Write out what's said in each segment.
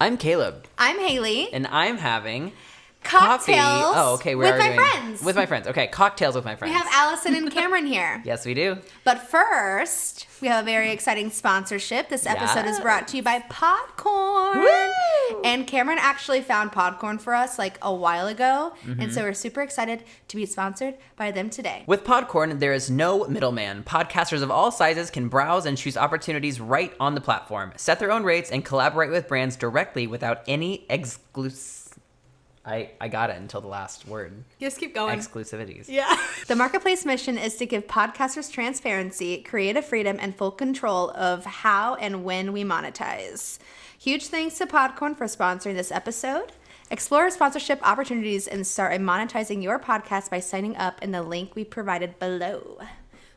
I'm Caleb. I'm Haley. And I'm having Cocktails coffee. Oh, okay. with my friends. With my friends. Okay, cocktails with my friends. We have Allison and Cameron here. Yes, we do. But first, we have a very exciting sponsorship. This episode is brought to you by Podcorn. Woo! And Cameron actually found Podcorn for us like a while ago. And so we're super excited to be sponsored by them today. With Podcorn, there is no middleman. Podcasters of all sizes can browse and choose opportunities right on the platform, set their own rates, and collaborate with brands directly without any I got it until the last word. Just keep going. Exclusivities. Yeah. The Marketplace mission is to give podcasters transparency, creative freedom, and full control of how and when we monetize. Huge thanks to Podcorn for sponsoring this episode. Explore sponsorship opportunities and start monetizing your podcast by signing up in the link we provided below.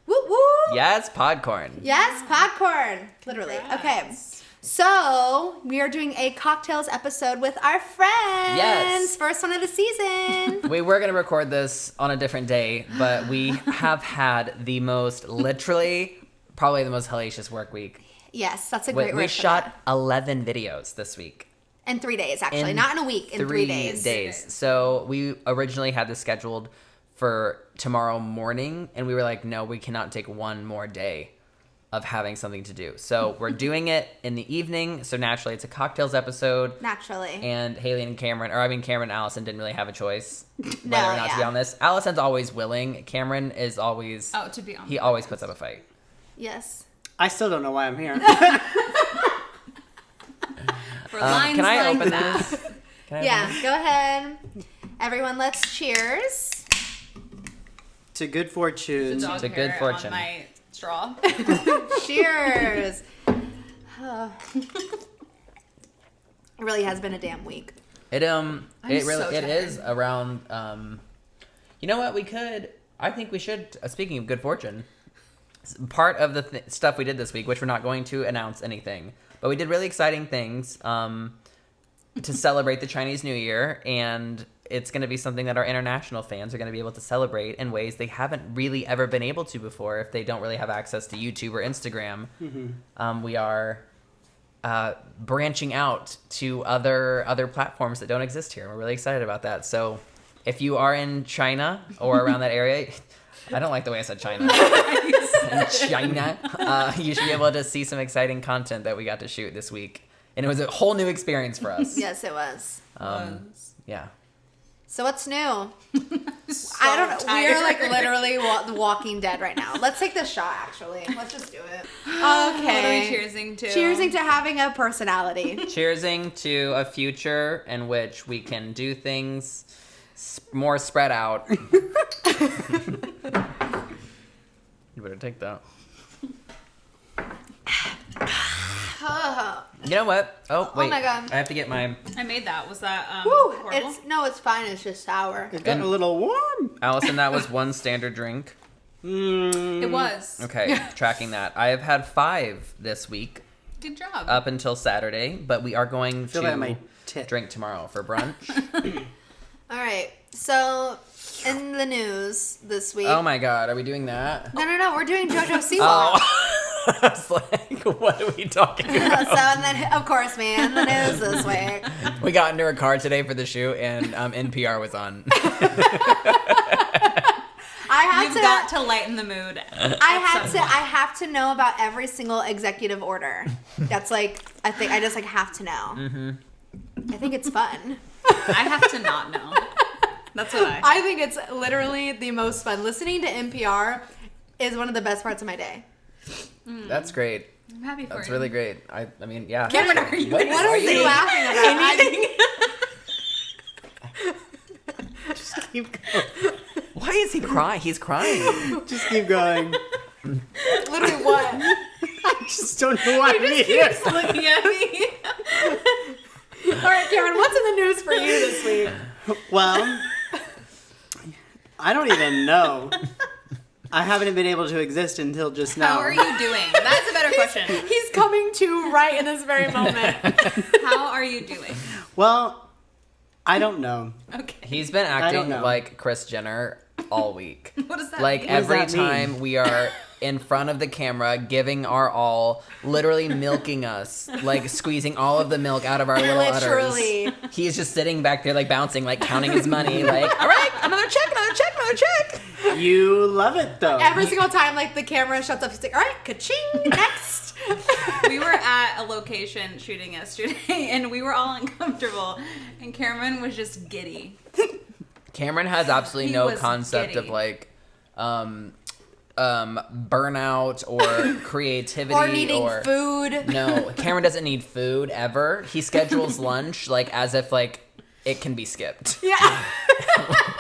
Woo woo! Yes, Podcorn. Yes, Podcorn. Literally. Okay. So, we are doing a cocktails episode with our friends. Yes. First one of the season. We were going to record this on a different day, but we have had the most, literally, probably the most hellacious work week. Yes, that's a great word. We for shot that. 11 videos this week. In 3 days, actually. Not in a week, in 3 days. So we originally had this scheduled for tomorrow morning, and we were like, no, we cannot take one more day of having something to do. So we're doing it in the evening. So naturally, it's a cocktails episode. Naturally. And Haley and Cameron, Cameron and Allison didn't really have a choice whether or not to be yeah. on this. Allison's always willing. Cameron is always... Oh, to be on. He always puts up a fight. Yes. I still don't know why I'm here. For lines can I like open that. this? Can I Yeah, open go ahead. Everyone, let's cheers. To good fortune. Dog To good hair fortune. on my straw. Cheers. It really has been a damn week. It really so it is tired. around you know what I think we should speaking of good fortune, part of the stuff we did this week, which we're not going to announce anything, but we did really exciting things to celebrate the Chinese New Year, and it's going to be something that our international fans are going to be able to celebrate in ways they haven't really ever been able to before if they don't really have access to YouTube or Instagram. We are branching out to other platforms that don't exist here. We're really excited about that. So if you are in China or around that area, I don't like the way I said China. In China, you should be able to see some exciting content that we got to shoot this week. And it was a whole new experience for us. Yes, it was. Yeah. So what's new? I don't know. tired. We are like literally the Walking Dead right now. Let's take this shot, actually. Let's just do it. What are Okay. we cheersing to? Cheersing to having a personality. Cheersing to a future in which we can do things more spread out. You better take that. You know what? Oh, wait. my God. I have to get my... I made that. Was that Woo! horrible? It's fine. It's just sour. It's getting a little warm. Allison, that was one standard drink. It was. Okay, tracking that. I have had 5 this week Good job. up until Saturday, but we are going Feel that in to my tit. drink tomorrow for brunch. All right. So, in the news this week. Oh my god, are we doing that? No. We're doing Jojo Siwa. Oh. I was like, what are we talking So, about? and then, of course, man, the news this week. We got into a car today for the shoot, and NPR was on. You've got to lighten the mood. I have to know about every single executive order. That's like, I just like have to know. Mm-hmm. I think it's fun. I have to not know. That's what I think it's literally the most fun. Listening to NPR is one of the best parts of my day. That's great. I'm happy for That's you. really great. I mean, yeah. Cameron, are you What What are you laughing about? Just keep going. Why is he crying? He's crying. Just keep going. Literally what? I just don't know why I'm here. Keeps looking at me. All right, Cameron, what's in the news for you this week? Well, I don't even know. I haven't been able to exist until just now. How are you doing? That's a better question. He's coming to right in this very moment. How are you doing? Well, I don't know. Okay. He's been don't acting know. like Kris Jenner all week. What does that Like mean? does every that mean? time we are in front of the camera, giving our all, literally milking us, like squeezing all of the milk out of our little Literally. udders. He's just sitting back there, like bouncing, like counting his money, like, all right, another check, another check, another check. You love it though. Every single time, like, the camera shuts off, he's like, all right, ka-ching, next. We were at a location shooting yesterday, and we were all uncomfortable, and Cameron was just giddy. Cameron has absolutely He no was concept giddy. of like burnout or creativity Or needing food. No, Cameron doesn't need food ever. He schedules lunch like as if like it can be skipped. Yeah.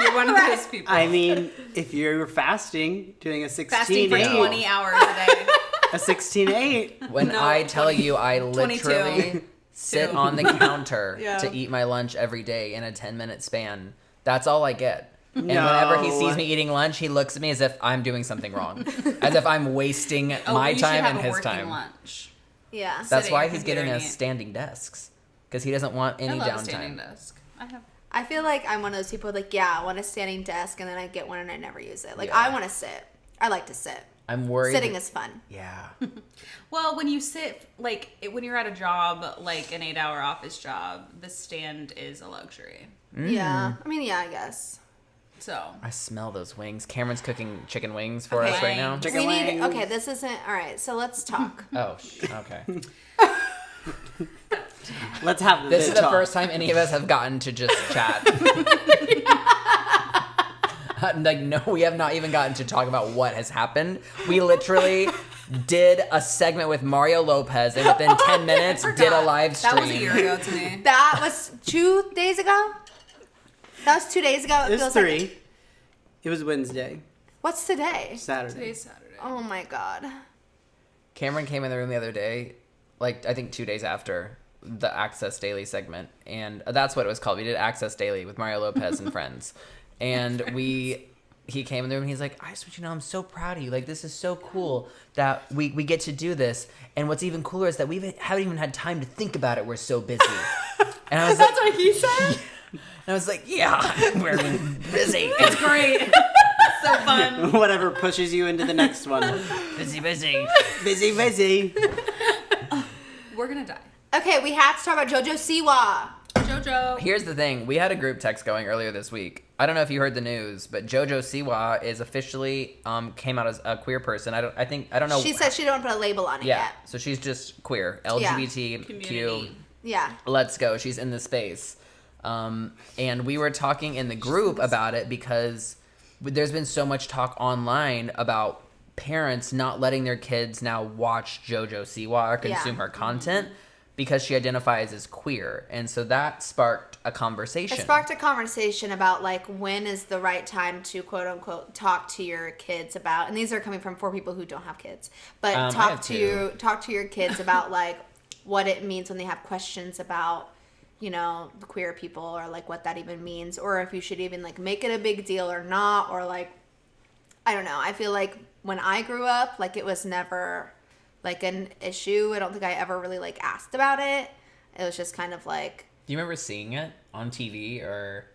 You're one of those people. I mean, if you're fasting, doing a 16-8. Fasting for 20 hours a day. A 16-8. When No, I tell 20 you I 22. literally sit Two. on the counter Yeah. to eat my lunch every day in a 10-minute span, that's all I get. And No. whenever he sees me eating lunch, he looks at me as if I'm doing something wrong. As if I'm wasting my you should time have and a his working time. lunch. Yeah. That's Sitting why at he's computer getting and us eat. standing desks. Because he doesn't want any I love a standing downtime. desk. I have. I feel like I'm one of those people like, yeah, I want a standing desk, and then I get one and I never use it. Like, Yeah. I want to sit. I like to sit. I'm worried. Sitting is fun. Yeah. Well, when you sit, when you're at a job, like an 8-hour office job, the stand is a luxury. Yeah. I mean, yeah, I guess. So, I smell those wings. Cameron's cooking chicken wings for Okay. us right now. Chicken We need. wings. Okay, this isn't. All right, so let's talk. Oh, okay. Let's have This is the talk. first time any of us have gotten to just chat. Like, no, we have not even gotten to talk about what has happened. We literally did a segment with Mario Lopez, and within 10 minutes, did a live stream. that was a year ago to me. That was 2 days ago? That was 2 days ago? It was feels 3. Like, It was Wednesday. what's today? Saturday. Today's Saturday. Oh my god. Cameron came in the room the other day, like, I think 2 days after the Access Daily segment, and that's what it was called. We did Access Daily with Mario Lopez and friends. And he came in the room and he's like, I just want you to know I'm so proud of you. Like, this is so cool that we get to do this. And what's even cooler is that we haven't even had time to think about it. We're so busy. And I was like, That's what he said? and I was like, yeah, we're busy. It's great. So fun. Whatever pushes you into the next one. Busy. Busy, busy. We're gonna die. Okay, we have to talk about Jojo Siwa. Jojo. Here's the thing. We had a group text going earlier this week. I don't know if you heard the news, but Jojo Siwa is officially came out as a queer person. I don't know. She said she don't put a label on it Yeah. yet. So she's just queer. LGBTQ. Community. Yeah. Let's go. She's in the space. And we were talking in the group about it because there's been so much talk online about parents not letting their kids now watch Jojo Siwa or consume Yeah. her content because she identifies as queer. And so that sparked a conversation. It sparked a conversation about like when is the right time to quote unquote talk to your kids about, and these are coming from 4 people who don't have kids, but I talk have to your kids about like what it means when they have questions about, you know, the queer people, or like what that even means, or if you should even like make it a big deal or not, or like, I don't know. I feel like when I grew up, like it was never like an issue. I don't think I ever really like asked about it. It was just kind of like, Do you remember seeing it on TV or?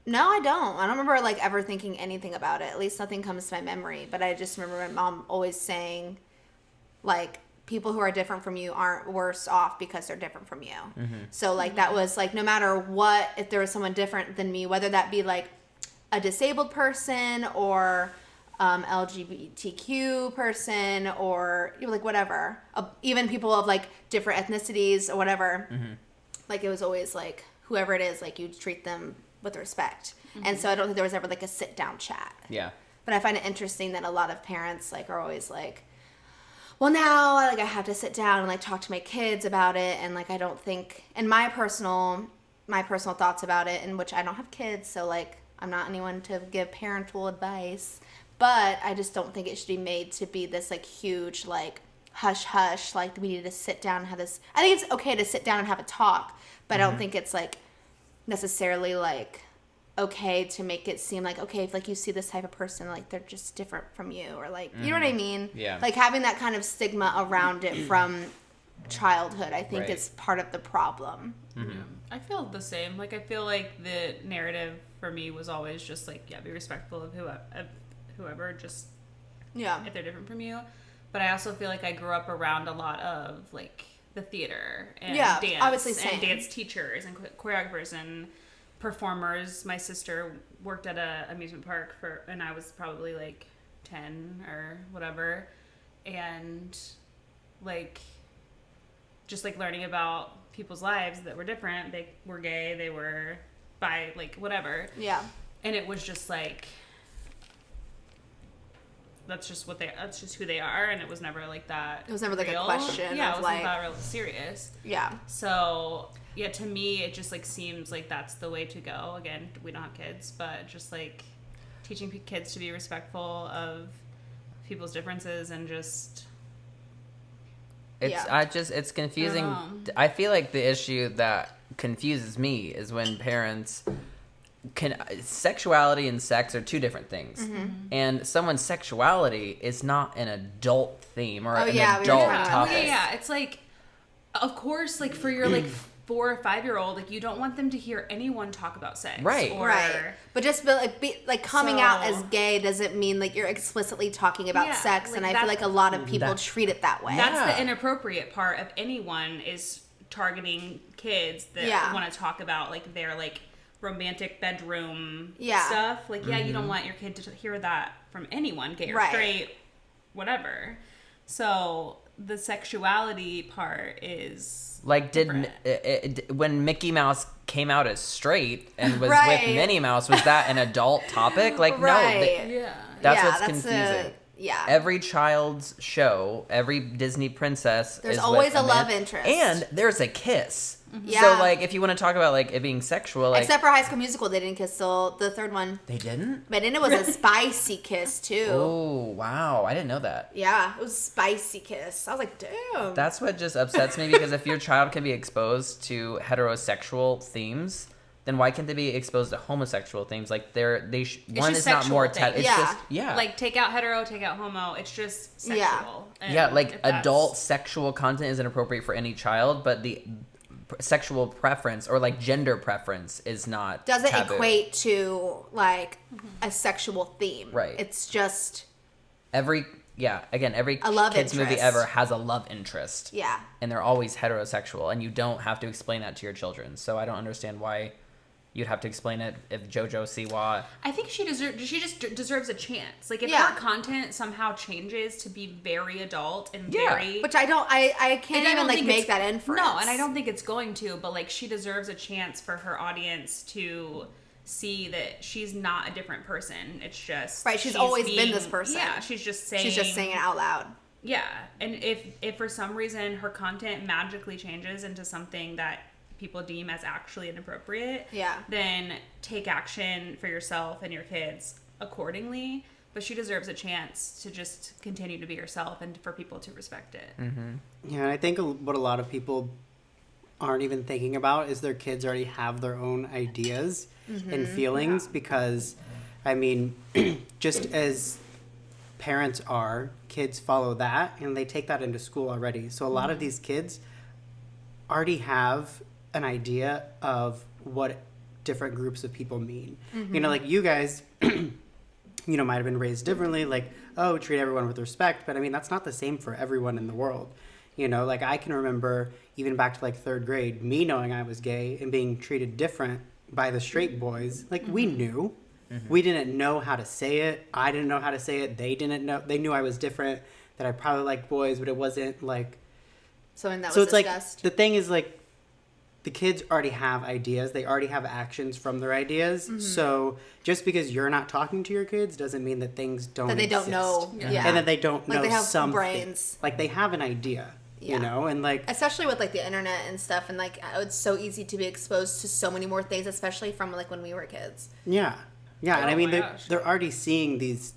no, I don't. I don't remember like ever thinking anything about it. At least nothing comes to my memory. But I just remember my mom always saying, like, people who are different from you aren't worse off because they're different from you. Mm-hmm. So like that was like, no matter what, if there was someone different than me, whether that be like a disabled person or LGBTQ person or you know, like whatever, even people of like different ethnicities or whatever. Mm-hmm. Like it was always like whoever it is, like you treat them with respect. And so I don't think there was ever like a sit down chat. Yeah. But I find it interesting that a lot of parents like are always like, well, now like I have to sit down and like talk to my kids about it, and like I don't think, and my personal thoughts about it, in which I don't have kids, so like I'm not anyone to give parental advice, but I just don't think it should be made to be this like huge like hush hush, like we need to sit down and have this. I think it's okay to sit down and have a talk, but I don't think it's like necessarily like okay to make it seem like, okay, if like you see this type of person, like they're just different from you, or like you know what I mean? Yeah. Like having that kind of stigma around it from childhood, I think Right. is part of the problem. I feel the same. Like I feel like the narrative for me was always just like, yeah, be respectful of whoever. Just Yeah. if they're different from you. But I also feel like I grew up around a lot of like the theater and Yeah, dance obviously same. and dance teachers and choreographers and performers. My sister worked at a amusement park and I was probably like 10 or whatever, and like just like learning about people's lives that were different. They were gay, they were bi, like whatever. Yeah. And it was just like, that's just who they are, and it was never like that. It was never like real. a question Yeah, of it wasn't like, that real serious. yeah. So yeah, to me, it just like seems like that's the way to go. Again, we don't have kids, but just like teaching kids to be respectful of people's differences and just. It's confusing. I feel like the issue that confuses me is when parents sexuality and sex are two different things, and someone's sexuality is not an adult theme or an adult topic. Yeah, it's like, of course, like for your like 4 or 5 year old, like you don't want them to hear anyone talk about sex, right? But just like coming out as gay doesn't mean like you're explicitly talking about sex, like and I feel like a lot of people treat it that way. That's the inappropriate part of anyone, is targeting kids that want to talk about like their like romantic bedroom stuff. Like, you don't want your kid to hear that from anyone, gay or straight, whatever. So the sexuality part is like, when Mickey Mouse came out as straight and was with Minnie Mouse, was that an adult topic? Like, no. That's what's confusing. Every child's show, every Disney princess, there's always a love interest, and there's a kiss. So, like, if you want to talk about like it being sexual, like, except for High School Musical, they didn't kiss till the third one. They didn't, but then it was a spicy kiss too. Oh wow, I didn't know that. Yeah, it was a spicy kiss. I was like, damn. That's what just upsets me, because if your child can be exposed to heterosexual themes, then why can't they be exposed to homosexual themes? Like, one is not more. It's just like, take out hetero, take out homo. It's just sexual. Like adult sexual content is inappropriate for any child, but the sexual preference or like gender preference is not doesn't taboo. Equate to like a sexual theme, right? It's just every kids movie ever has a love interest, and they're always heterosexual, and you don't have to explain that to your children. So I don't understand why you'd have to explain it. If Jojo Siwa, I think she just deserves a chance. Like, if her content somehow changes to be very adult and very, which I can't even like make that inference. No, and I don't think it's going to. But like, she deserves a chance for her audience to see that she's not a different person. It's just she's always been this person. Yeah, she's just saying it out loud. Yeah, and if for some reason her content magically changes into something that people deem as actually inappropriate, then take action for yourself and your kids accordingly. But she deserves a chance to just continue to be herself and for people to respect it. Yeah, and I think what a lot of people aren't even thinking about is their kids already have their own ideas and feelings, because, I mean, just as parents are, kids follow that, and they take that into school already. So a lot of these kids already have an idea of what different groups of people mean. You know, like, you guys, you know, might have been raised differently, like, oh, treat everyone with respect, but I mean, that's not the same for everyone in the world. You know, like, I can remember even back to like 3rd grade, me knowing I was gay and being treated different by the straight boys. Like, we knew. We didn't know how to say it. I didn't know how to say it. They didn't know. They knew I was different, that I probably liked boys, but it wasn't like something that so was it's discussed. Like, the thing is, like, the kids already have ideas. They already have actions from their ideas. So just because you're not talking to your kids doesn't mean that things don't that they exist. don't know. And that they don't know they have something. brains. Like, they have an idea, you know? And like, especially with like the internet and stuff, and like it's so easy to be exposed to so many more things, especially from like when we were kids. Yeah. And I mean, gosh. they're already seeing these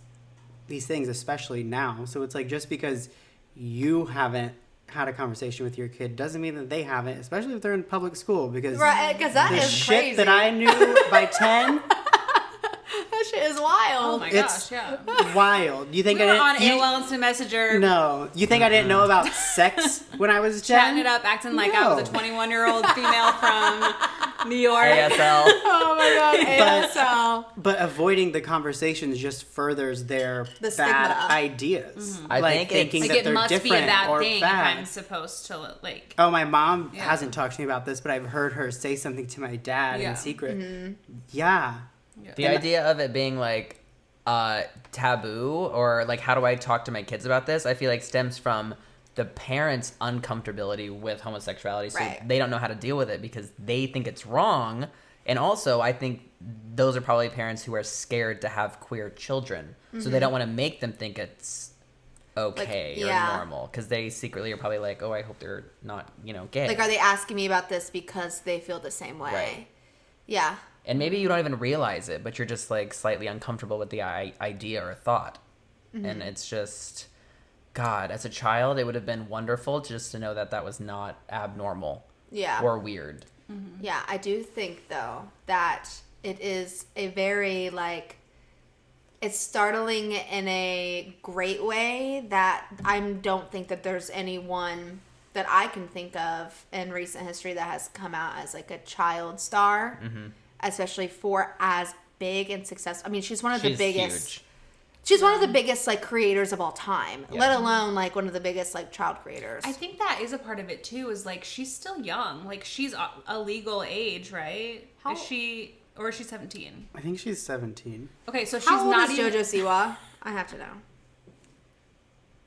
things, especially now. So it's like, just because you haven't had a conversation with your kid doesn't mean that they haven't, especially if they're in public school, because that the is shit crazy. that I knew by 10, that shit is wild. Oh my it's gosh, yeah. wild. You think We I were didn't on AOL Instant Messenger. No, you think I didn't know about sex when I was 10? Chatting it up, acting like I was a 21-year-old female from New York. ASL. Oh my god, ASL. But avoiding the conversations just furthers their The bad stigma. ideas. I Like think thinking it's- Like that it they're must be a different bad or thing bad. if I'm supposed to like. Oh, my mom Yeah. hasn't talked to me about this, but I've heard her say something to my dad Yeah. in secret. Mm-hmm. Yeah. The idea of it being like taboo or like how do I talk to my kids about this, I feel like stems from the parents' uncomfortability with homosexuality. So Right. they don't know how to deal with it because they think it's wrong. And also, I think those are probably parents who are scared to have queer children. So they don't want to make them think it's okay Like, yeah. or normal because they secretly are probably like, oh, I hope they're not, gay. Like, are they asking me about this because they feel the same way? Right. Yeah. And maybe you don't even realize it, but you're just like slightly uncomfortable with the idea or thought. And it's just, God, as a child, it would have been wonderful just to know that that was not abnormal Yeah. or weird. Yeah, I do think though that it is a very like it's startling in a great way that I don't think that there's anyone that I can think of in recent history that has come out as like a child star, especially for as big and successful. I mean, she's one of the She's biggest. huge. She's one of the biggest like creators of all time, Yeah. let alone like one of the biggest like child creators. I think that is a part of it too. Is like she's still young. Like she's a legal age, right? How- Is she or is she 17? I think she's 17. Okay, so she's How old not is even. Jojo Siwa? I have to know.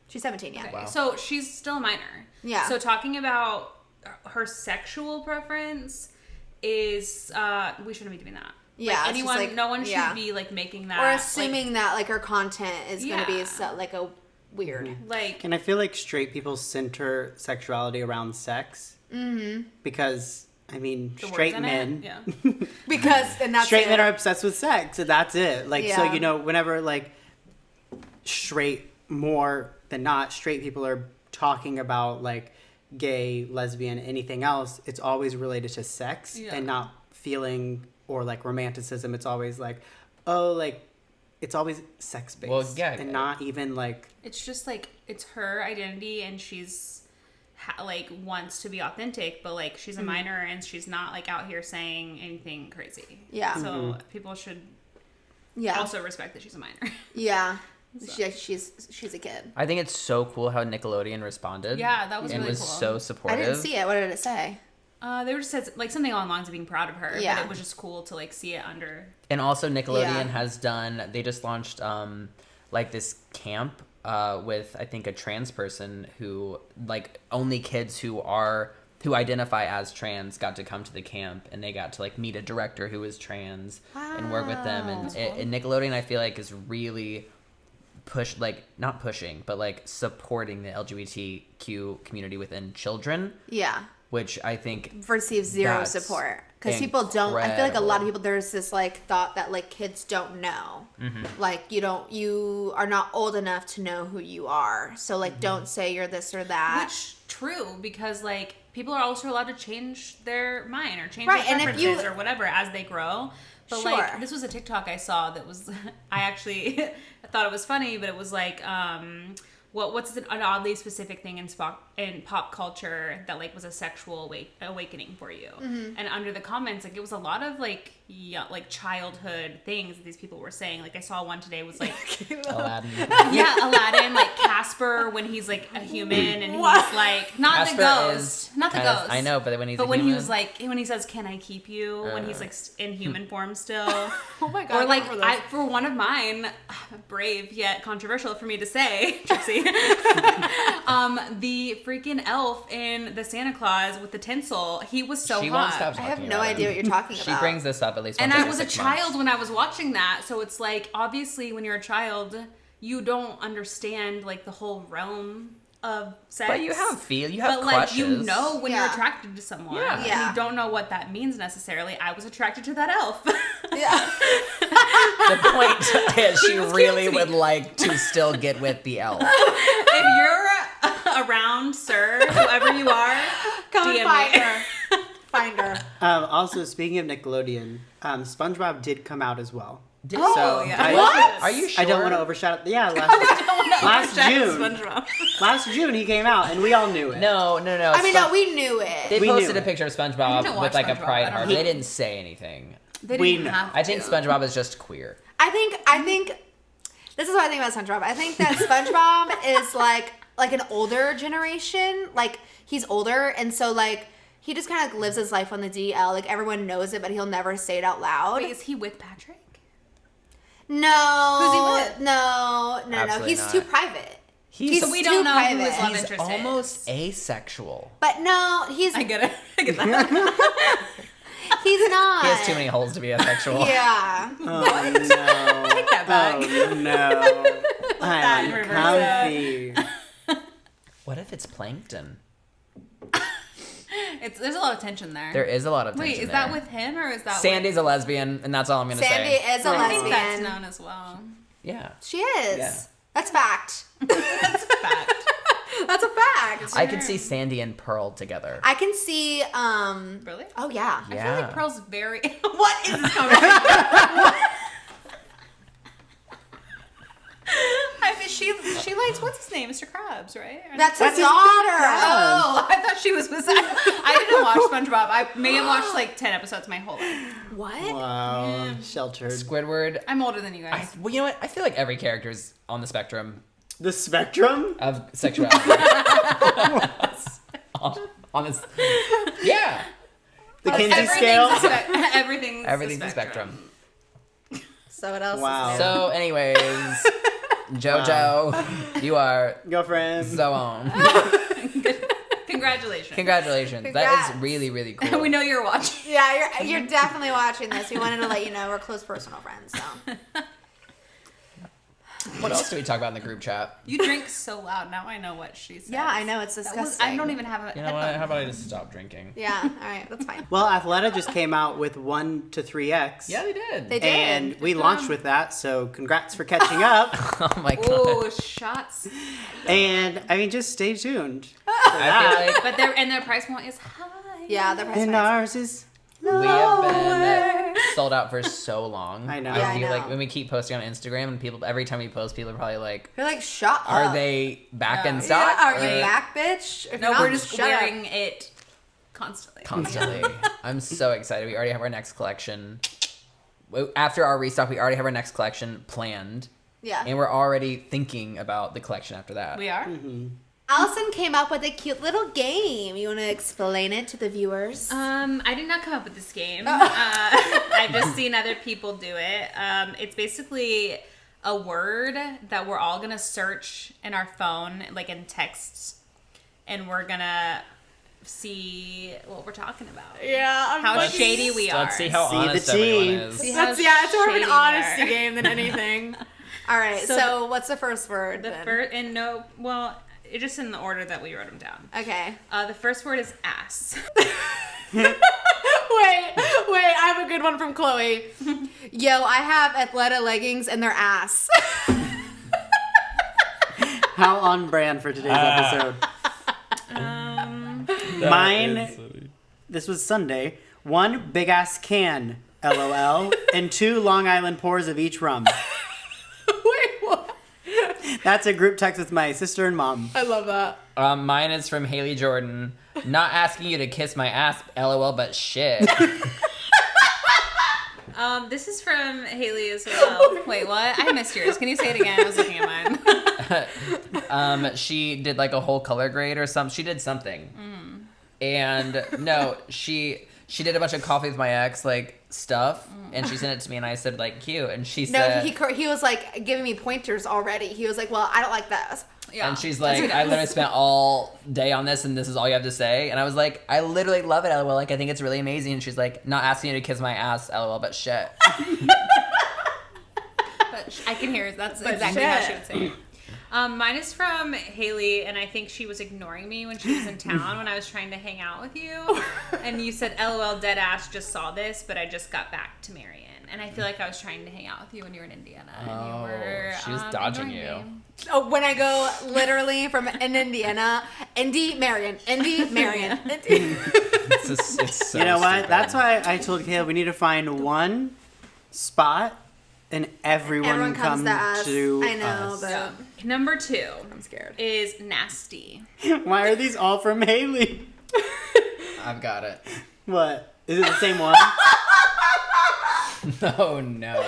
She's 17, yeah. Okay, Wow. so she's still a minor. Yeah. So talking about her sexual preference is we shouldn't be doing that. Yeah, Like, it's just, anyone, like, no one should yeah. be like making that Or assuming that like her content is going to be Yeah. so, like a weird. like And I feel like straight people center sexuality around sex. Mm-hmm. Because, I mean, the straight words in men. it. Yeah. Because and that's Straight it. men are obsessed with sex, and that's it. Like, so, Yeah. whenever, like, straight, more than not, straight people are talking about, like, gay, lesbian, anything else, it's always related to sex Yeah. and not feeling or, like, romanticism. It's always, like, oh, like, it's always sex-based. Well, yeah. And not even, like, It's just like it's her identity, and she's like wants to be authentic, but like she's a minor and she's not like out here saying anything crazy. Yeah. So people should Yeah. also respect that she's a minor. Yeah. She's a kid. I think it's so cool how Nickelodeon responded. Yeah, that was and really was cool. so I supportive. didn't see it. What did it say? They were just said like something along the lines of being proud of her. Yeah. But it was just cool to like see it under. And also Nickelodeon Yeah. has done, they just launched like this camp with I think a trans person who like only kids who identify as trans got to come to the camp, and they got to like meet a director who is trans and work with them. Wow. And Nickelodeon I feel like is really not pushing, but like supporting the LGBTQ community within children, Yeah. which I think Receives zero That's support. Because people don't, I feel like a lot of incredible. people, there's this like thought that like kids don't know. Mm-hmm. Like you are not old enough to know who you are. So like don't say you're this or that. Which true, because like people are also allowed to change their mind or change Right, their and if preferences you- or whatever as they grow. But Sure. like this was a TikTok I saw that was I actually thought it was funny, but it was like what's an oddly specific thing in pop culture that like was a sexual awakening for you? Mm-hmm. And under the comments, like it was a lot of like childhood things that these people were saying. Like I saw one today was like Aladdin. yeah, Aladdin, like Casper when he's like a human and he's like not Casper the ghost, is not the kind of- ghost. I know, but when he's But a when he human- was like when he says "Can I keep you?" when he's like in human form still. Oh my Or like for one of mine, brave yet controversial for me to say, Gypsy, the freaking elf in the Santa Claus with the tinsel, he was so she hot. won't stop I talking have no about idea it. what you're talking She about. brings this up at least And once I every was a 6 months. child when I was watching that, so it's like obviously when you're a child, you don't understand like the whole realm of sex. But you have But like you crushes. know when you're Yeah. attracted to someone, Yeah. and Yeah. you don't know what that means necessarily. I was attracted to that elf. Yeah. The point is she was really cute to would me. like to still get with the elf. If you're around, sir, whoever you are, Come DM and find me. her. Find her. Also, speaking of Nickelodeon, SpongeBob did come out as well. Did Oh, So yeah. I- What? Are you sure? I don't want to overshadow. Yeah, last, I don't want Last June. SpongeBob. Last June he came out, and we all knew it. No. I mean, no, we knew it. They We posted knew a it. picture of I SpongeBob didn't with watch like a SpongeBob. pride I don't heart. know. They didn't say anything. They We didn't know. have I think to. SpongeBob is just queer. I think this is what I think about SpongeBob. I think that SpongeBob is like an older generation. Like he's older, and so like he just kind of lives his life on the DL. Like everyone knows it, but he'll never say it out loud. Wait, is he with Patrick? No. Who's he with? No. Absolutely He's not. too private. He's, So we too don't know private. who his love he's interest is. almost asexual. But no, he's I get it. I get that. he's not. He has too many holes to be asexual. Yeah. Oh no. Take that back. Oh no. I'm That uncomfy. What if it's plankton? There's a lot of tension there. There is a lot of tension Wait, is there. that with him or is that Sandy's a lesbian, and that's all I'm gonna Sandy say. is a I think that's lesbian. known as well. Yeah. She is. Yeah. That's fact. That's a fact. That's a fact. I can see Sandy and Pearl together. I can see Really? oh yeah. I feel Yeah. like Pearl's very. What is this conversation? I mean, she likes what's his name, Mr. Krabs, right? That's his That's his daughter. Oh, I thought she was. I didn't watch SpongeBob. I may have watched like 10 episodes my whole life. What? Wow. Sheltered. Squidward. I'm older than you guys. Well, you know what? I feel like every character is on the spectrum The spectrum? of sexuality. on this. Yeah. The Kinsey scale? Everything's Everything's a a spectrum. So what else Wow. is there? So, anyways, JoJo, you are Girlfriend. so on. Congratulations. Congratulations. That Congrats. is really, really cool. We know you're watching. Yeah, you're definitely watching this. We wanted to let you know we're close personal friends. So What else do we talk about in the group chat? You drink so loud. Now I know what she said. yeah, I know it's disgusting. I don't even have a You know what? headphone. How about I just stop drinking? Yeah, all right, that's fine. Well, Athleta just came out with 1 to 3X. Yeah, they did. They did. And we launched with that, so congrats for catching up. Oh my god. Oh, shots. And I mean, just stay tuned. I feel like But their price point is high. Yeah, they're price And points. ours is. we have been sold out for so long. I know. Yeah, I I feel like know. when we keep posting on Instagram, and people every time we post, people are probably like, You're like, shut up. "Are they back in Yeah. stock? Yeah, are Or- you back, bitch? If No, not, we're just shut up. wearing it constantly. Constantly. I'm so excited. We already have our next collection. After our restock, we already have our next collection planned, Yeah. and we're already thinking about the collection after that. We are. Allison came up with a cute little game. You want to explain it to the viewers? I did not come up with this game. I've just seen other people do it. It's basically a word that we're all gonna search in our phone, like in texts, and we're gonna see what we're talking about. Yeah. How shady we are. Let's see how See the honest tea. everyone is. See how It's more of an shady we honesty are. game than anything. All right. So So, what's the first word? The then? first and no, well, it's just in the order that we wrote them down. Okay. The first word is ass. Wait, I have a good one from Chloe. Yo, I have Athleta leggings and they're ass. How on brand for today's episode. Mine, this was Sunday. 1 big ass can, LOL, and 2 Long Island pours of each rum. Wait, what? That's a group text with my sister and mom. I love that. Mine is from Haley Jordan. Not asking you to kiss my ass, LOL, but shit. This is from Haley as well. Wait, what? I missed yours. Can you say it again? I was looking at mine. She did like a whole color grade or something. She did something. And no, she did a bunch of coffee with my ex, like stuff, and she sent it to me, and I said like cute, and she No, said, he was like giving me pointers already. He was like, well, I don't like that. Yeah. and she's like, I literally spent all day on this, and this is all you have to say, and I was like, I literally love it, LOL, like I think it's really amazing, and she's like, not asking you to kiss my ass, LOL, but shit. But I can hear it. That's But exactly how shit. she would say it. Mine is from Haley, and I think she was ignoring me when she was in town when I was trying to hang out with you. And you said, LOL, dead ass, just saw this, but I just got back to Marion. And I feel like I was trying to hang out with you when you were in Indiana. And you Oh, were, she was dodging ignoring you. me. Oh, when I go literally from in Indiana, Indy, Marion. It's so You know what? stupid. That's why I told Caleb we need to find one spot and everyone comes to us. I know, us. but Yeah. Number 2 I'm scared. is nasty. Why are these all from Haley? I've got it. What? Is it the same one? Oh no.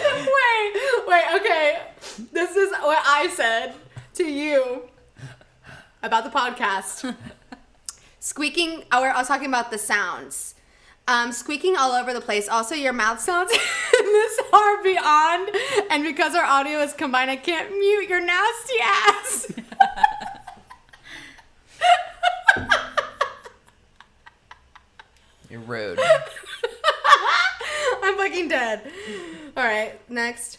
Wait, okay. This is what I said to you about the podcast. Squeaking, I was talking about the sounds. Squeaking all over the place. Also, your mouth sounds this far beyond. And because our audio is combined, I can't mute your nasty ass. You're rude. I'm fucking dead. All right, next.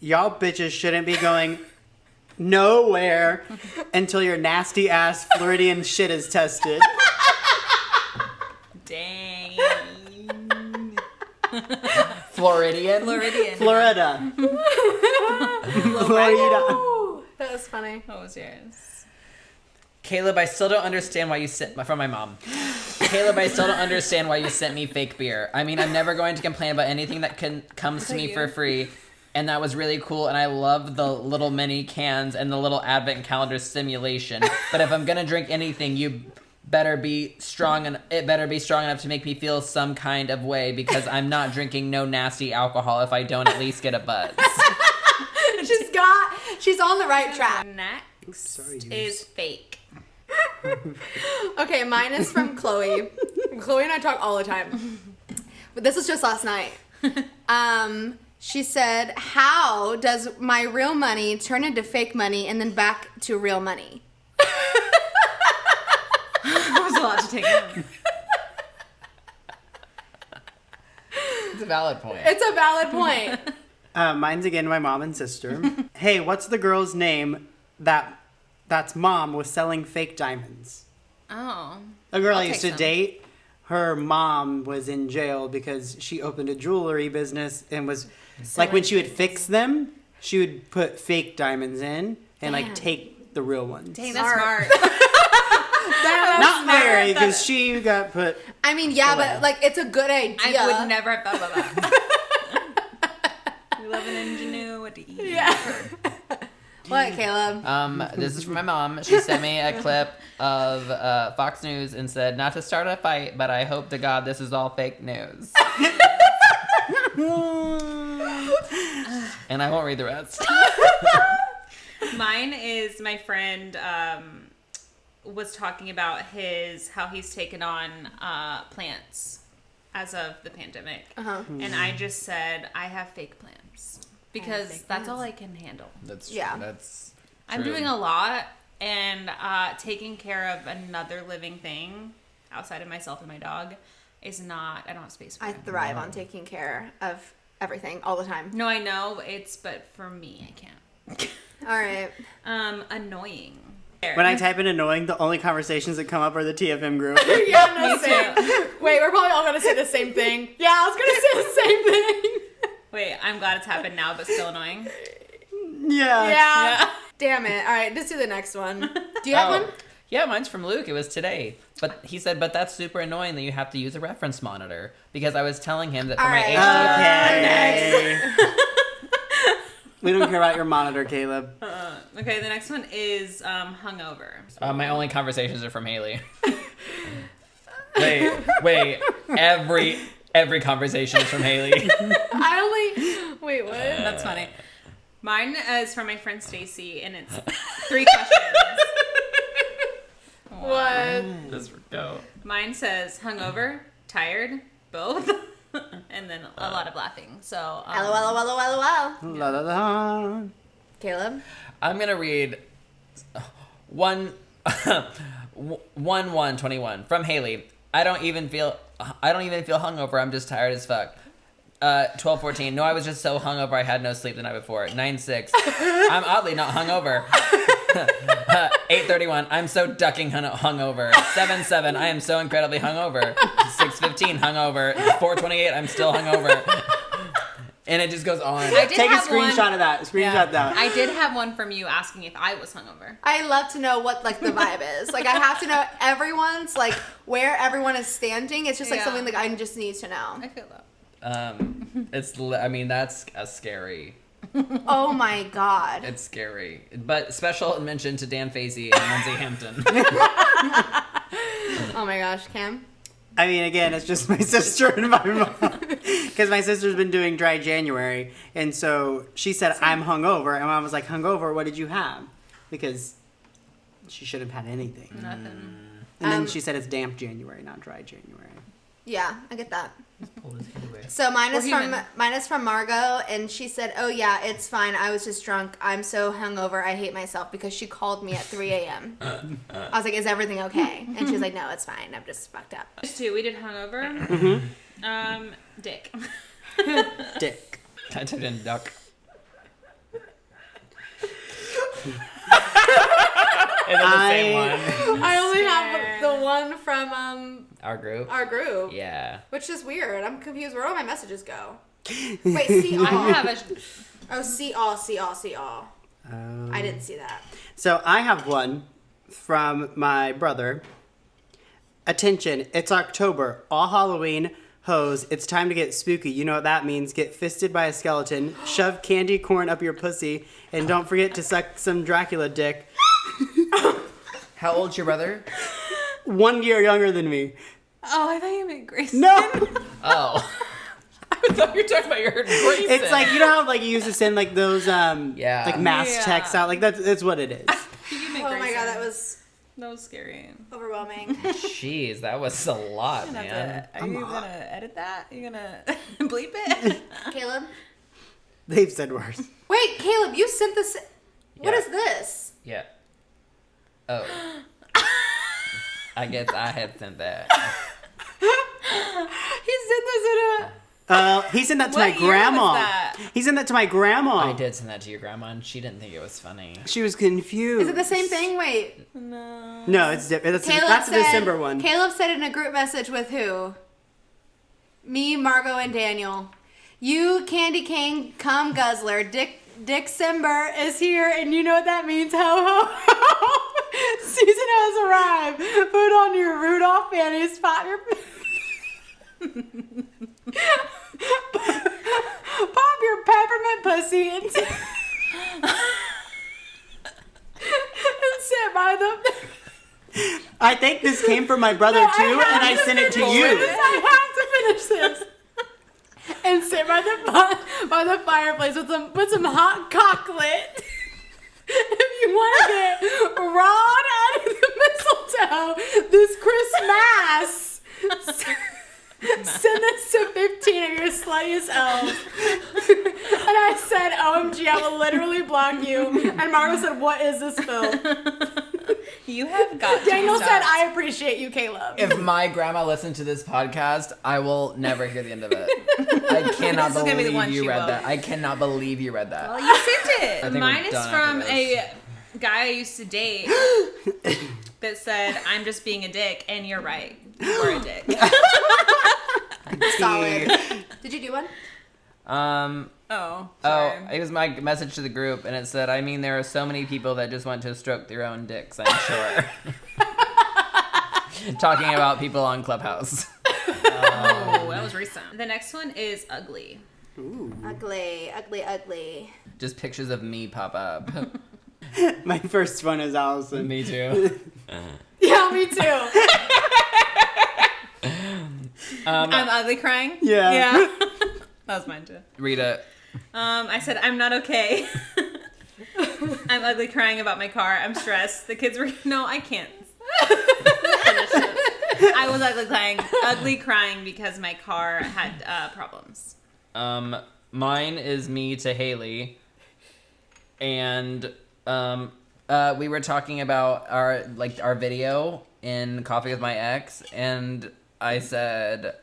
Y'all bitches shouldn't be going nowhere until your nasty ass Floridian shit is tested. Dang. Floridian? Floridian. Florida. Florida. Ooh, that was funny. What was yours? Caleb, I still don't understand why you sent... From my mom. Caleb, I still don't understand why you sent me fake beer. I mean, I'm never going to complain about anything that comes to me for free. And that was really cool, and I love the little mini cans and the little advent calendar simulation. But if I'm gonna drink anything, you better be strong, and it better be strong enough to make me feel some kind of way, because I'm not drinking no nasty alcohol if I don't at least get a buzz. She's on the right track. Next Sorry, is fake. Okay, mine is from Chloe. Chloe and I talk all the time. But this was just last night. She said, how does my real money turn into fake money and then back to real money? That was a lot to take in. It's a valid point. It's a valid point. Mine's again my mom and sister. Hey, what's the girl's name that's mom was selling fake diamonds? Oh. A girl I'll I used take to some. date, her mom was in jail because she opened a jewelry business and was like when she would fix them, she would put fake diamonds in and like Damn. take the real ones. Dang, that's Smart. smart. Not Mary, because she got put. I mean, yeah, Away. but like it's a good idea. I would never have thought about that. We live in ingenuity. Yeah. What, Caleb? This is from my mom. She sent me a clip of Fox News and said, not to start a fight, but I hope to God this is all fake news. And I won't read the rest. Mine is my friend was talking about how he's taken on plants as of the pandemic. Uh-huh. And I just said, I have fake plants. Because fake that's plants. all I can handle. That's true. Yeah. That's I'm true. doing a lot, and taking care of another living thing outside of myself and my dog is not, I don't have space for I it. thrive on taking care of everything all the time. No, I know, but for me, I can't. All right. Annoying. When I type in annoying, the only conversations that come up are the TFM group. Yeah, no, Me same. too. Wait, we're probably all going to say the same thing. Yeah, I was going to say the same thing. Wait, I'm glad it's happened now, but still annoying. Yeah. Yeah. Damn it. All right, let's do the next one. Do you have one? Yeah, mine's from Luke. It was today. But he said, but that's super annoying that you have to use a reference monitor. Because I was telling him that for All my right. HDMI... Okay. We don't care about your monitor, Caleb. Okay, the next one is hungover. My only conversations are from Haley. Wait. Every conversation is from Haley. Wait, what? That's funny. Mine is from my friend Stacy, and it's 3 questions. What? Let's go. Mine says hungover, tired, both, and then a lot of laughing. So, LOL. La la la. Caleb? I'm gonna read 1/1/21 from Haley. I don't even feel hungover. I'm just tired as fuck. 12/14. No, I was just so hungover I had no sleep the night before. 9/6. I'm oddly not hungover. 8:31. I'm so ducking hungover. 7/7. I am so incredibly hungover. 6:15. Hungover. 4:28. I'm still hungover. And it just goes on. I did Take a have screenshot one, of that. Screenshot that. I did have one from you asking if I was hungover. I love to know what like the vibe is. Like I have to know everyone's like where everyone is standing. It's just like Yeah. something like I just need to know. I feel that. I mean, that's a scary. Oh my God. It's scary. But special mention to Dan Fazy and Lindsay Hampton. Oh my gosh, Cam. I mean, again, it's just my sister and my mom. Because my sister's been doing dry January. And so she said, I'm hungover. And Mom was like, hungover, what did you have? Because she should have had anything. Nothing. And then she said it's damp January, not dry January. Yeah, I get that. Pull this kid away. So mine is We're from Margot, and she said, "Oh yeah, it's fine. I was just drunk. I'm so hungover. I hate myself," because she called me at 3 a.m. I was like, "Is everything okay?" And she was like, "No, it's fine. I'm just fucked up." Us too. We did hungover. Dick. Dick. I typed in duck. Is it the same one? I only have the one from Our group? our group, Yeah. which is weird. I'm confused. Where all my messages go? Wait, see all. I have a. Oh, see all. I didn't see that. So I have one from my brother. Attention, it's October. All Halloween. Hoes, it's time to get spooky. You know what that means. Get fisted by a skeleton, shove candy corn up your pussy, and don't forget to suck some Dracula dick. How old's your brother? 1 year younger than me. Oh, I thought you meant Grace. No! Oh. I thought you were talking about your Grayson. It's like, you know how like you used to send like those Yeah. like mass Yeah. texts out? Like that's what it is. You meant Oh my Grayson. God, that was scary. overwhelming. Jeez, that was a lot, Are man. you gonna edit that? Are you gonna bleep it? Caleb? They've said worse. Wait, Caleb, you sent this. What Yeah. is this? Yeah. Oh. I guess I had sent that. He sent this in a. He sent that to What my year was grandma. that? He sent that to my grandma. I did send that to your grandma, and she didn't think it was funny. She was confused. Is it the same thing? Wait. No. No, it's different. That's the December one. Caleb said in a group message with who? Me, Margot, and Daniel. You candy cane cum guzzler. December is here, and you know what that means. Ho ho ho! Season has arrived. Put on your Rudolph panties. Pop your pop your peppermint pussy and sit by the. I think this came from my brother too, and I sent it to you. I have to finish this. And sit by the fireplace with some hot cocklet. If you want to get rawed out of the mistletoe this Christmas, send this to 15 of your sluttiest elves. And I said, OMG, I will literally block you. And Margo said, what is this film? You have got. Daniel to said, stop. I appreciate you, Caleb. If my grandma listened to this podcast, I will never hear the end of it. I cannot This is gonna be the believe one you she read will. that. I cannot believe you read that. Well, you sent I it. think we're Mine is done from after a guy I used to date that said, "I'm just being a dick," and you're right. You were a dick. Solid. Did you do one? Oh, Oh, sorry. it was my message to the group, and it said, I mean, there are so many people that just want to stroke their own dicks, I'm sure. Talking about people on Clubhouse. Oh, that was recent. The next one is ugly. Ooh. Ugly, ugly, ugly. Just pictures of me pop up. My first one is Allison. Me too. Yeah, me too. I'm ugly crying. Yeah. Yeah. That was mine too. Read it. I said, I'm not okay. I'm ugly crying about my car. I'm stressed. The kids were, no, I can't. Finish it. I was ugly crying because my car had problems. Mine is me to Haley. And we were talking about our video in Coffee with My Ex, and I said,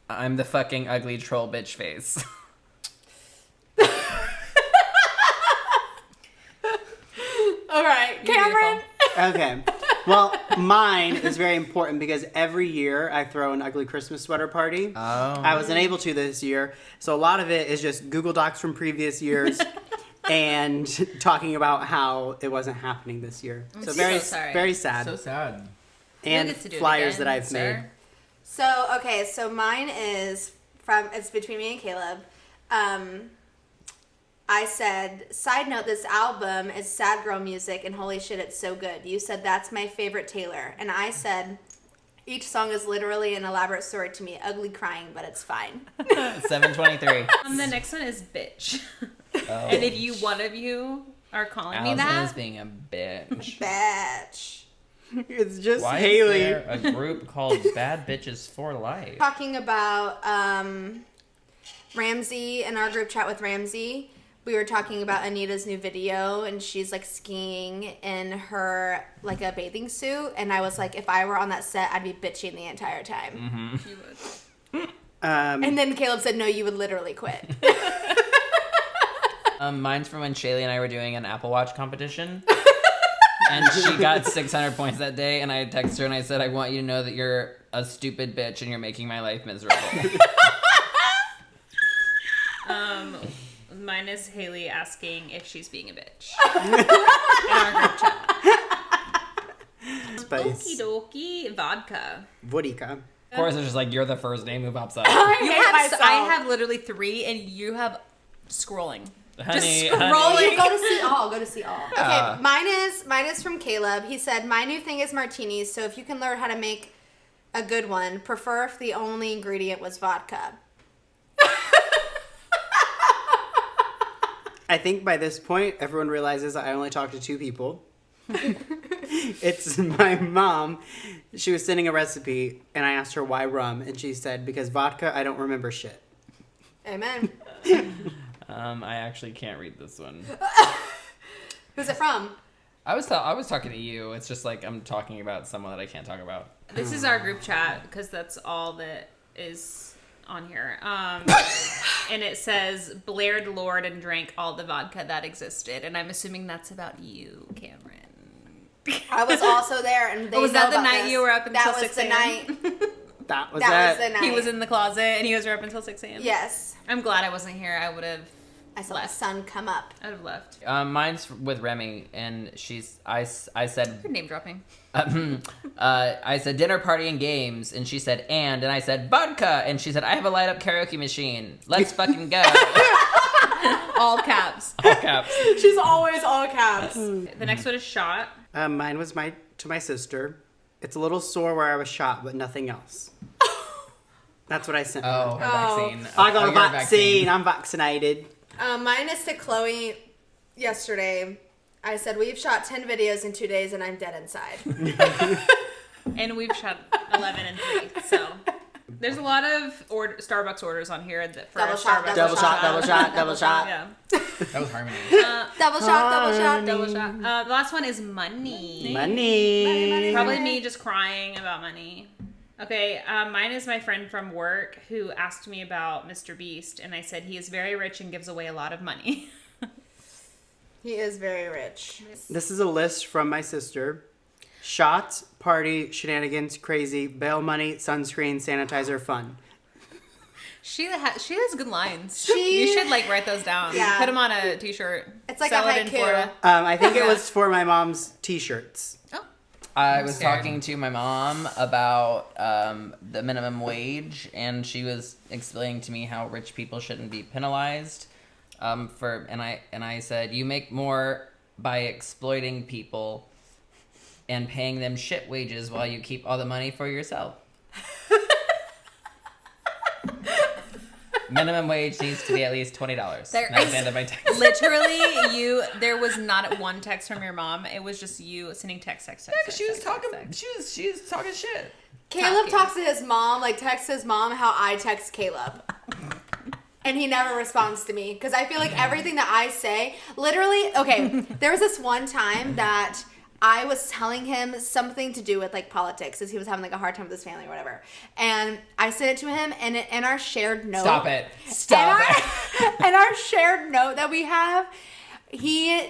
I'm the fucking ugly troll bitch face. All right, You're Cameron. Okay. Well, mine is very important because every year I throw an ugly Christmas sweater party. Oh. I wasn't able to this year, so a lot of it is just Google Docs from previous years and talking about how it wasn't happening this year. So so very, sorry. very sad. So sad. You'll And get to do it flyers again, that I've sir. made. So, okay, so mine is it's between me and Caleb. I said, side note, this album is sad girl music, and holy shit, it's so good. You said, that's my favorite Taylor. And I said, each song is literally an elaborate story to me. Ugly crying, but it's fine. 7:23. The next one is bitch. Oh. And if one of you are calling me Allison is that, being a bitch. Bitch. It's just Why Haley. is there a group called Bad Bitches for Life? Talking about Ramsey in our group chat with Ramsey. We were talking about Anita's new video, and she's like skiing in her like a bathing suit, and I was like, if I were on that set, I'd be bitching the entire time. you would. And then Caleb said, no, you would literally quit. Mine's from when Shaylee and I were doing an Apple Watch competition. And she got 600 points that day, and I texted her and I said, I want you to know that you're a stupid bitch and you're making my life miserable. Mine is Haley asking if she's being a bitch. In our group chat. Spice. Okie dokie. Vodka. Vodka. Of course, it's just like, you're the first name who pops up. I have literally 3, and you have scrolling. Honey, Rolling. Go to see all. Go to see all. Yeah. Okay, mine is from Caleb. He said, my new thing is martinis, so if you can learn how to make a good one, prefer if the only ingredient was vodka. I think by this point, everyone realizes I only talk to 2 people. It's my mom. She was sending a recipe, and I asked her why rum, and she said, because vodka, I don't remember shit. Amen. I actually can't read this one. Who's it from? I was talking to you. It's just like I'm talking about someone that I can't talk about. This is our group chat, because that's all that is on here. And it says, blared Lord and drank all the vodka that existed. And I'm assuming that's about you, Cameron. I was also there, and they Was know that the about night this. you were up until That was 6 the a.m.? night. That was That was the night. He was in the closet, and he was up until 6 a.m.? Yes. I'm glad I wasn't here. I would have I saw left. the sun come up. I would have left. Mine's with Remy, and I said, You're name dropping. I said dinner party and games, and she said and I said vodka, and she said I have a light up karaoke machine. Let's fucking go. All caps. All caps. She's always all caps. The next one is shot. Mine was to my sister. It's a little sore where I was shot, but nothing else. That's what I sent her. Oh, her vaccine. I got a your vaccine. I'm vaccinated. Mine is to Chloe yesterday. I said, we've shot 10 videos in 2 days and I'm dead inside. And we've shot 11 and 3. So there's a lot of Starbucks orders on here that for Double our shot, Starbucks. Double shot, double shot, double shot. Yeah. That was Harmony. Double shot, double shot. Double shot. The last one is money. Money. Probably me just crying about money. Okay, mine is my friend from work who asked me about Mr. Beast, and I said he is very rich and gives away a lot of money. He is very rich. This is a list from my sister. Shots, party, shenanigans, crazy, bail money, sunscreen, sanitizer, fun. She has good lines. She- You should write those down. Yeah. Put them on a t-shirt. It's like Sell a it in haiku. Florida. I think it was for my mom's t-shirts. Oh. I was scared. talking to my mom about the minimum wage, and she was explaining to me how rich people shouldn't be penalized. And I said, you make more by exploiting people and paying them shit wages while you keep all the money for yourself. Minimum wage needs to be at least $20. There That's is- the end of my text. Literally, there was not one text from your mom. It was just you sending text. She was talking shit. Caleb talks to his mom, like texts his mom how I text Caleb. And he never responds to me because I feel like everything that I say, literally, okay, there was this one time that I was telling him something to do with like politics as he was having like a hard time with his family or whatever. And I sent it to him and in our shared note. Stop it. Stop it. In our shared note that we have, he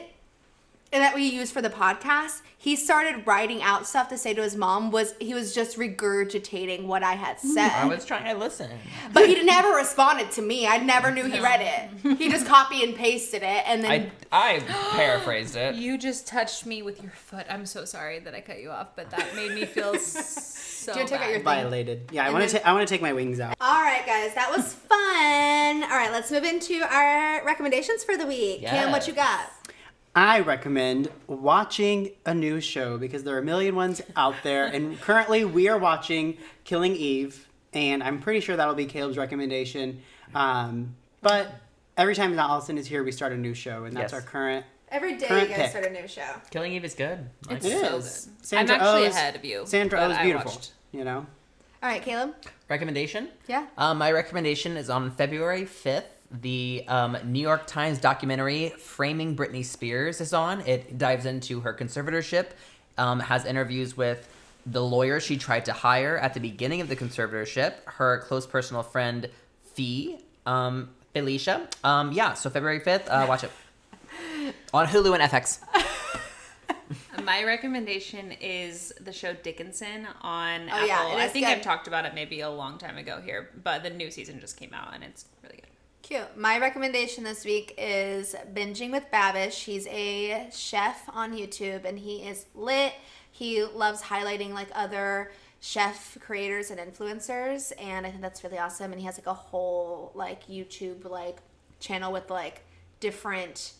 that we use for the podcast, he started writing out stuff to say to his mom. He was just regurgitating what I had said. I was trying to listen. But he never responded to me. I never knew he read it. He just copy and pasted it, and then I paraphrased it. You just touched me with your foot. I'm so sorry that I cut you off, but that made me feel so Do you take out bad. your thing? Violated. Yeah, I want to take my wings out. All right, guys, that was fun. All right, let's move into our recommendations for the week. Cam, what you got? I recommend watching a new show because there are a million ones out there, and currently we are watching Killing Eve, and I'm pretty sure that'll be Caleb's recommendation. But every time Allison is here, we start a new show, and that's our current. Every day current you guys pick. start a new show. Killing Eve is good. It's It so is. good. Sandra I'm actually Oh's- ahead of you. Sandra but Oh's I beautiful. watched. You know. All right, Caleb. Recommendation? Yeah. My recommendation is on February 5th. The New York Times documentary Framing Britney Spears is on. It dives into her conservatorship, has interviews with the lawyer she tried to hire at the beginning of the conservatorship, her close personal friend, Felicia. So February 5th, watch it. On Hulu and FX. My recommendation is the show Dickinson on Oh, Apple. yeah, it I is think good. I've talked about it maybe a long time ago here, but the new season just came out and it's really good. Cute. My recommendation this week is Binging with Babish. He's a chef on YouTube, and he is lit. He loves highlighting like other chef creators and influencers, and I think that's really awesome. And he has like a whole like YouTube like channel with like different.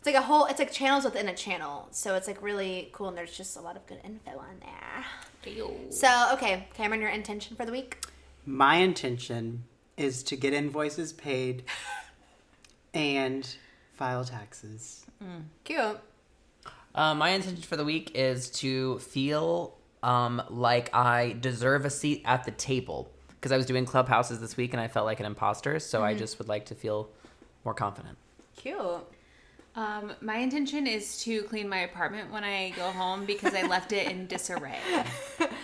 It's like channels within a channel, so it's like really cool, and there's just a lot of good info on there. So okay, Cameron, your intention for the week? My intention is to get invoices paid and file taxes. Cute. My intention for the week is to feel like I deserve a seat at the table. Because I was doing clubhouses this week and I felt like an imposter, so I just would like to feel more confident. Cute. My intention is to clean my apartment when I go home because I left it in disarray.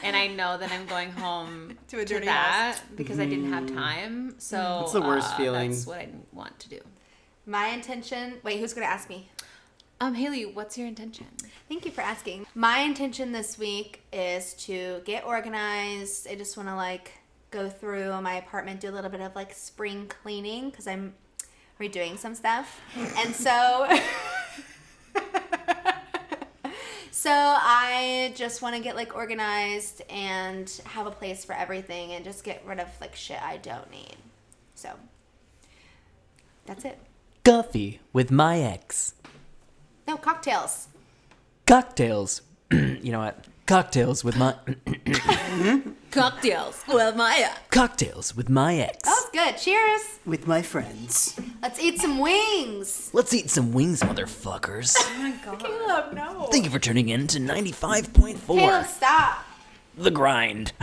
And I know that I'm going home To a to dirty that because I didn't have time. So It's the worst feeling. That's what I want to do. My intention. Wait, who's gonna ask me? Haley, what's your intention? Thank you for asking. My intention this week is to get organized. I just want to like go through my apartment, do a little bit of like spring cleaning because I'm redoing some stuff. And so I just want to get like organized and have a place for everything and just get rid of like shit I don't need. So that's it. Coffee with my ex. No, cocktails. Cocktails. You know what? Cocktails with my... Cocktails with Maya. Cocktails with my ex. That was good. Cheers. With my friends. Let's eat some wings. Let's eat some wings, motherfuckers. Oh my god. Caleb, no. Thank you for tuning in to 95.4. Caleb, stop. The Grind.